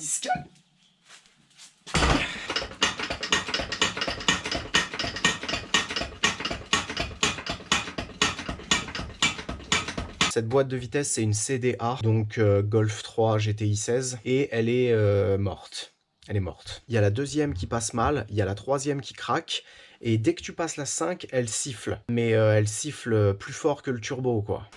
discale. Cette boîte de vitesse, c'est une CDA, donc Golf 3 GTI 16, et elle est morte. Elle est morte. Il y a la deuxième qui passe mal, il y a la troisième qui craque, et dès que tu passes la 5, elle siffle. Mais elle siffle plus fort que le turbo, quoi.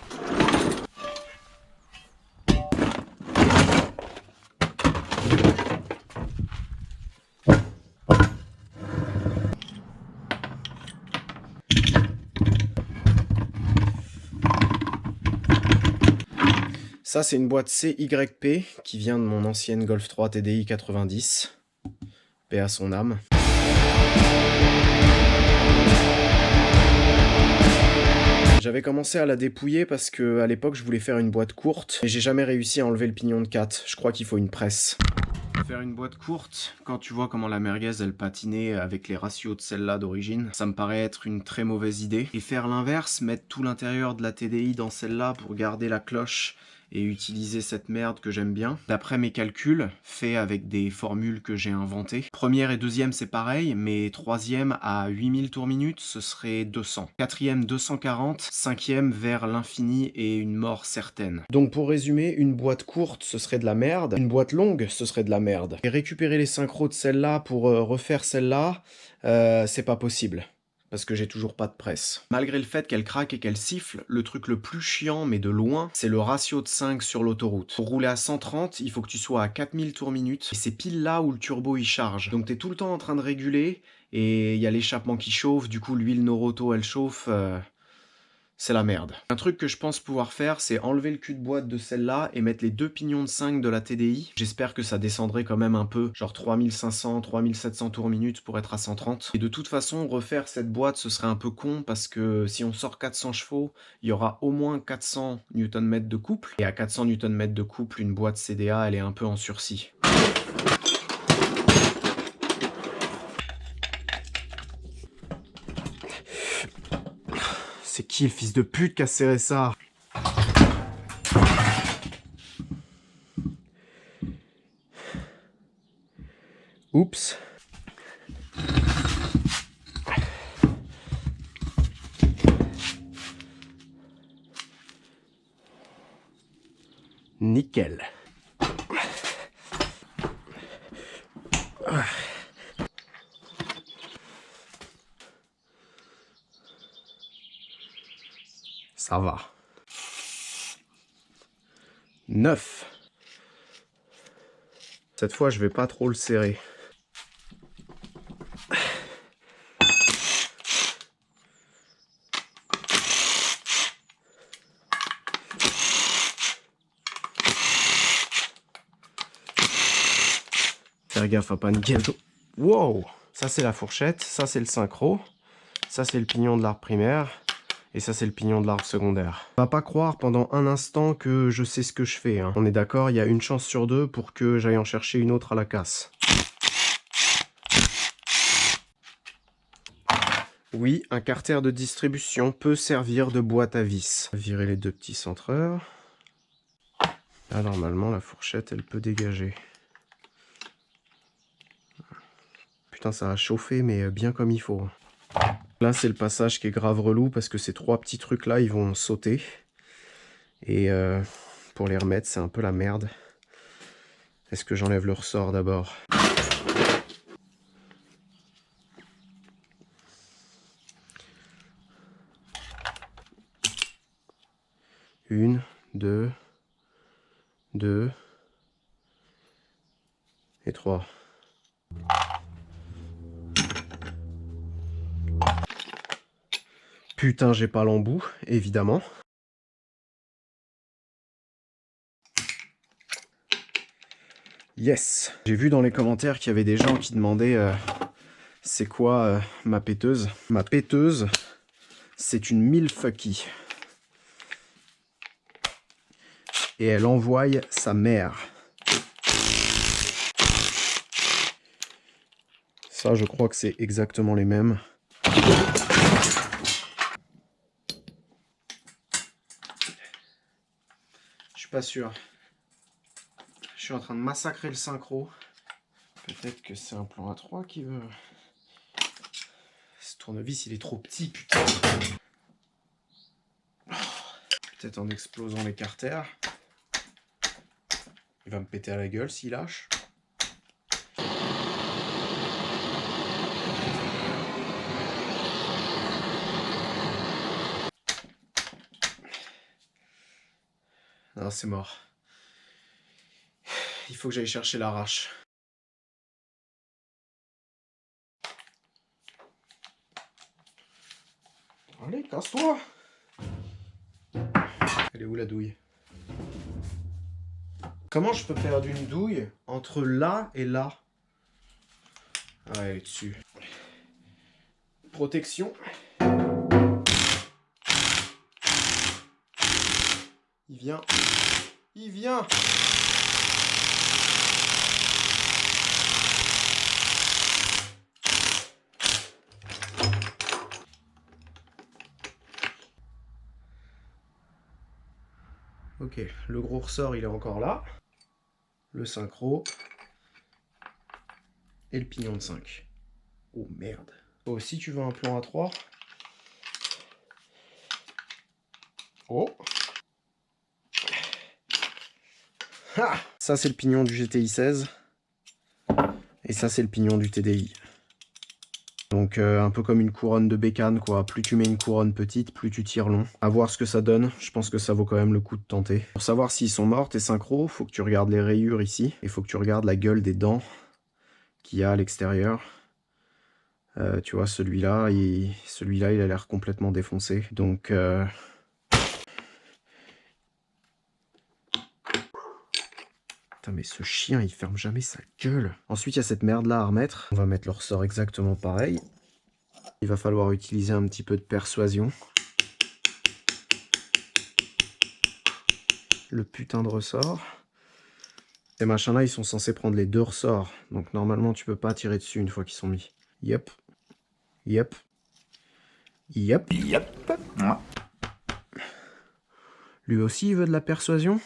Ça, c'est une boîte CYP qui vient de mon ancienne Golf 3 TDI 90. Paix à son âme. J'avais commencé à la dépouiller parce que à l'époque je voulais faire une boîte courte et j'ai jamais réussi à enlever le pignon de 4. Je crois qu'il faut une presse. Faire une boîte courte, quand tu vois comment la merguez elle patinait avec les ratios de celle-là d'origine, ça me paraît être une très mauvaise idée. Et faire l'inverse, mettre tout l'intérieur de la TDI dans celle-là pour garder la cloche et utiliser cette merde que j'aime bien. D'après mes calculs, faits avec des formules que j'ai inventées, première et deuxième c'est pareil, mais troisième à 8000 tours minute, ce serait 200. Quatrième 240, cinquième vers l'infini et une mort certaine. Donc pour résumer, une boîte courte ce serait de la merde, une boîte longue ce serait de la merde. Et récupérer les synchros de celle-là pour refaire celle-là, c'est pas possible. Parce que j'ai toujours pas de presse. Malgré le fait qu'elle craque et qu'elle siffle, le truc le plus chiant, mais de loin, c'est le ratio de 5 sur l'autoroute. Pour rouler à 130, il faut que tu sois à 4000 tours minute, et c'est pile là où le turbo il charge. Donc t'es tout le temps en train de réguler, et il y a l'échappement qui chauffe, du coup l'huile Noroto elle chauffe... c'est la merde. Un truc que je pense pouvoir faire, c'est enlever le cul de boîte de celle-là et mettre les deux pignons de 5 de la TDI. J'espère que ça descendrait quand même un peu, genre 3500, 3700 tours minute pour être à 130. Et de toute façon, refaire cette boîte, ce serait un peu con parce que si on sort 400 chevaux, il y aura au moins 400 Nm de couple. Et à 400 Nm de couple, une boîte CDA, elle est un peu en sursis. C'est qui le fils de pute qui a serré ça? Oups. Nickel. Ça va. 9. Cette fois, je vais pas trop le serrer. Faire gaffe à pas niquer le tout. Wow! Ça, c'est la fourchette. Ça, c'est le synchro. Ça, c'est le pignon de l'arbre primaire. Et ça, c'est le pignon de l'arbre secondaire. On va pas croire pendant un instant que je sais ce que je fais. Hein. On est d'accord, il y a une chance sur deux pour que j'aille en chercher une autre à la casse. Oui, un carter de distribution peut servir de boîte à vis. Virer les deux petits centreurs. Là, normalement, la fourchette, elle peut dégager. Putain, ça a chauffé, mais bien comme il faut. Là, c'est le passage qui est grave relou parce que ces trois petits trucs-là, ils vont sauter. Et pour les remettre, c'est un peu la merde. Est-ce que j'enlève le ressort d'abord? Une, deux et 3. Putain, j'ai pas l'embout, évidemment. Yes. J'ai vu dans les commentaires qu'il y avait des gens qui demandaient c'est quoi ma péteuse. Ma péteuse, c'est une Milwaukee. Et elle envoie sa mère. Ça, je crois que c'est exactement les mêmes. Je suis pas sûr. Je suis en train de massacrer le synchro. Peut-être que c'est un plan A3 qui veut... Ce tournevis, il est trop petit, putain. Peut-être en explosant les carters. Il va me péter à la gueule s'il lâche. Non, c'est mort. Il faut que j'aille chercher l'arrache. Allez, casse-toi! Elle est où la douille? Comment je peux perdre une douille entre là et là? Ah, elle est dessus. Protection. Il vient. Il vient! Ok, le gros ressort, il est encore là. Le synchro. Et le pignon de 5. Oh merde. Oh, si tu veux un plan A3. Oh. Ah, ça, c'est le pignon du GTI 16. Et ça, c'est le pignon du TDI. Donc un peu comme une couronne de bécane, quoi. Plus tu mets une couronne petite, plus tu tires long. À voir ce que ça donne. Je pense que ça vaut quand même le coup de tenter. Pour savoir s'ils sont morts, tes synchros, faut que tu regardes les rayures ici. Et faut que tu regardes la gueule des dents qu'il y a à l'extérieur. Tu vois, celui-là, il a l'air complètement défoncé. Donc... Putain, mais ce chien, il ferme jamais sa gueule. Ensuite, il y a cette merde-là à remettre. On va mettre le ressort exactement pareil. Il va falloir utiliser un petit peu de persuasion. Le putain de ressort. Ces machins-là, ils sont censés prendre les deux ressorts. Donc normalement, tu peux pas tirer dessus une fois qu'ils sont mis. Yep. Yep. Yep. Yep. Ouais. Lui aussi, il veut de la persuasion.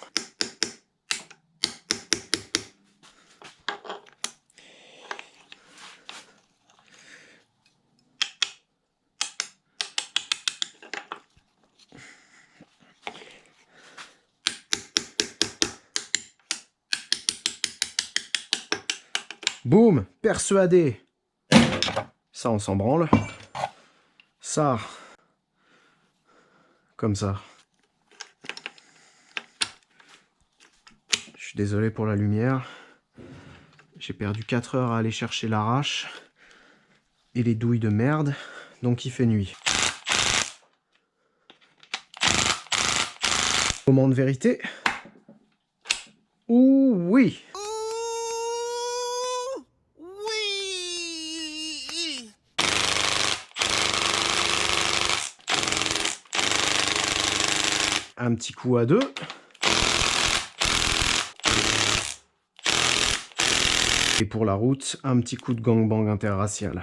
Boum, persuadé. Ça, on s'en branle. Ça, comme ça. Je suis désolé pour la lumière. J'ai perdu 4 heures à aller chercher l'arrache et les douilles de merde, donc il fait nuit. Moment de vérité. Ouh oui. Un petit coup à deux. Et pour la route, un petit coup de gangbang interracial.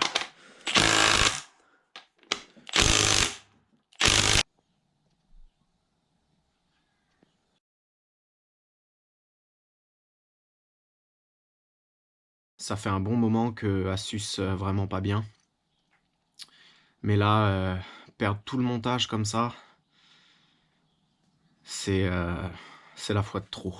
Ça fait un bon moment que Asus vraiment pas bien. Mais là, perdre tout le montage comme ça, c'est la fois de trop.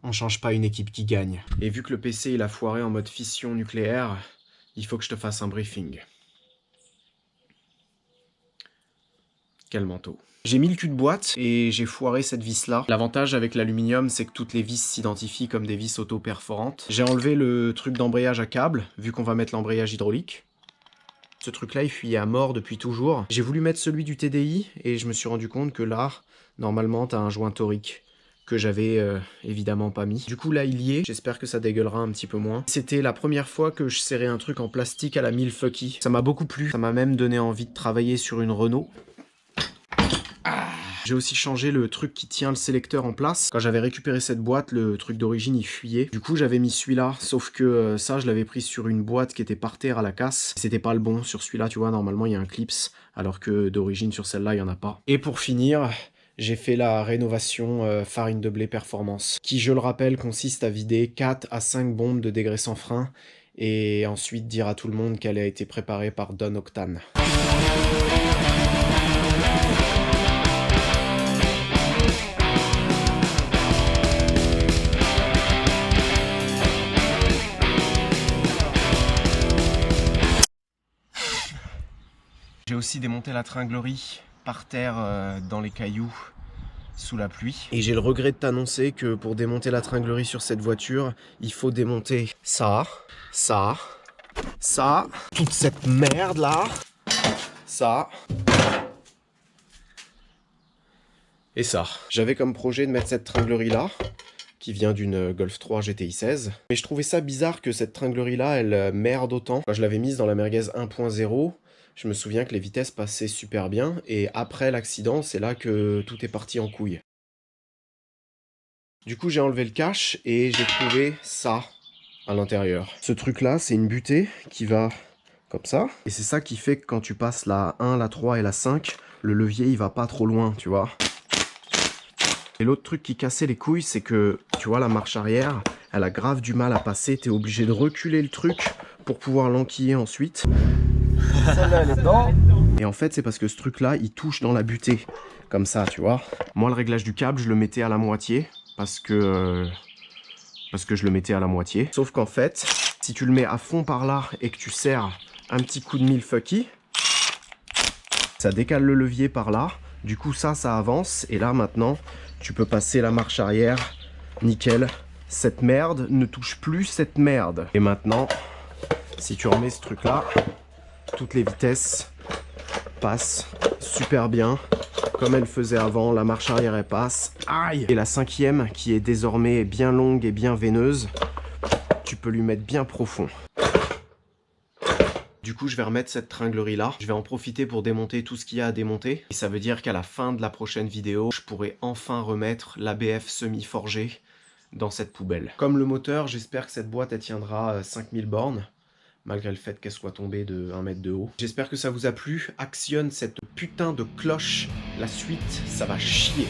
on change pas une équipe qui gagne. Et vu que le PC il a foiré en mode fission nucléaire, il faut que je te fasse un briefing. Quel manteau. J'ai mis le cul de boîte et j'ai foiré cette vis là. L'avantage avec l'aluminium, c'est que toutes les vis s'identifient comme des vis auto-perforantes. J'ai enlevé le truc d'embrayage à câble, vu qu'on va mettre l'embrayage hydraulique. Ce truc là il fuyait à mort depuis toujours. J'ai voulu mettre celui du TDI et je me suis rendu compte que là, normalement t'as un joint torique que j'avais évidemment pas mis. Du coup là il y est, j'espère que ça dégueulera un petit peu moins. C'était la première fois que je serrais un truc en plastique à la Milwaukee. Ça m'a beaucoup plu, ça m'a même donné envie de travailler sur une Renault. J'ai aussi changé le truc qui tient le sélecteur en place. Quand j'avais récupéré cette boîte, le truc d'origine il fuyait. Du coup j'avais mis celui-là, sauf que ça je l'avais pris sur une boîte qui était par terre à la casse. C'était pas le bon sur celui-là, tu vois, normalement il y a un clips, alors que d'origine sur celle-là il y en a pas. Et pour finir, j'ai fait la rénovation farine de blé performance, qui je le rappelle consiste à vider 4 à 5 bombes de dégraissant frein et ensuite dire à tout le monde qu'elle a été préparée par Don Octane. J'ai aussi démonté la tringlerie par terre dans les cailloux sous la pluie. Et j'ai le regret de t'annoncer que pour démonter la tringlerie sur cette voiture, il faut démonter ça, toute cette merde là, ça et ça. J'avais comme projet de mettre cette tringlerie là, qui vient d'une Golf 3 GTI 16. Mais je trouvais ça bizarre que cette tringlerie là, elle merde autant. Quand je l'avais mise dans la merguez 1.0, je me souviens que les vitesses passaient super bien, et après l'accident, c'est là que tout est parti en couille. Du coup, j'ai enlevé le cache et j'ai trouvé ça à l'intérieur. Ce truc-là, c'est une butée qui va comme ça. Et c'est ça qui fait que quand tu passes la 1, la 3 et la 5, le levier, il va pas trop loin, tu vois. Et l'autre truc qui cassait les couilles, c'est que, tu vois, la marche arrière, elle a grave du mal à passer. T'es obligé de reculer le truc pour pouvoir l'enquiller ensuite. Celle-là, elle est dedans. Et en fait, c'est parce que ce truc-là, il touche dans la butée. Comme ça, tu vois. Moi, le réglage du câble, je le mettais à la moitié. Parce que je le mettais à la moitié. Sauf qu'en fait, si tu le mets à fond par là et que tu serres un petit coup de Milwaukee, ça décale le levier par là. Du coup, ça avance. Et là, maintenant, tu peux passer la marche arrière. Nickel. Cette merde ne touche plus cette merde. Et maintenant, si tu remets ce truc-là, toutes les vitesses passent super bien. Comme elle faisait avant, la marche arrière elle passe. Aïe! Et la 5e, qui est désormais bien longue et bien veineuse, tu peux lui mettre bien profond. Du coup, je vais remettre cette tringlerie là. Je vais en profiter pour démonter tout ce qu'il y a à démonter. Et ça veut dire qu'à la fin de la prochaine vidéo, je pourrai enfin remettre l'ABF semi-forgé dans cette poubelle. Comme le moteur, j'espère que cette boîte elle tiendra 5000 bornes. Malgré le fait qu'elle soit tombée de 1 mètre de haut. J'espère que ça vous a plu. Actionne cette putain de cloche. La suite, ça va chier.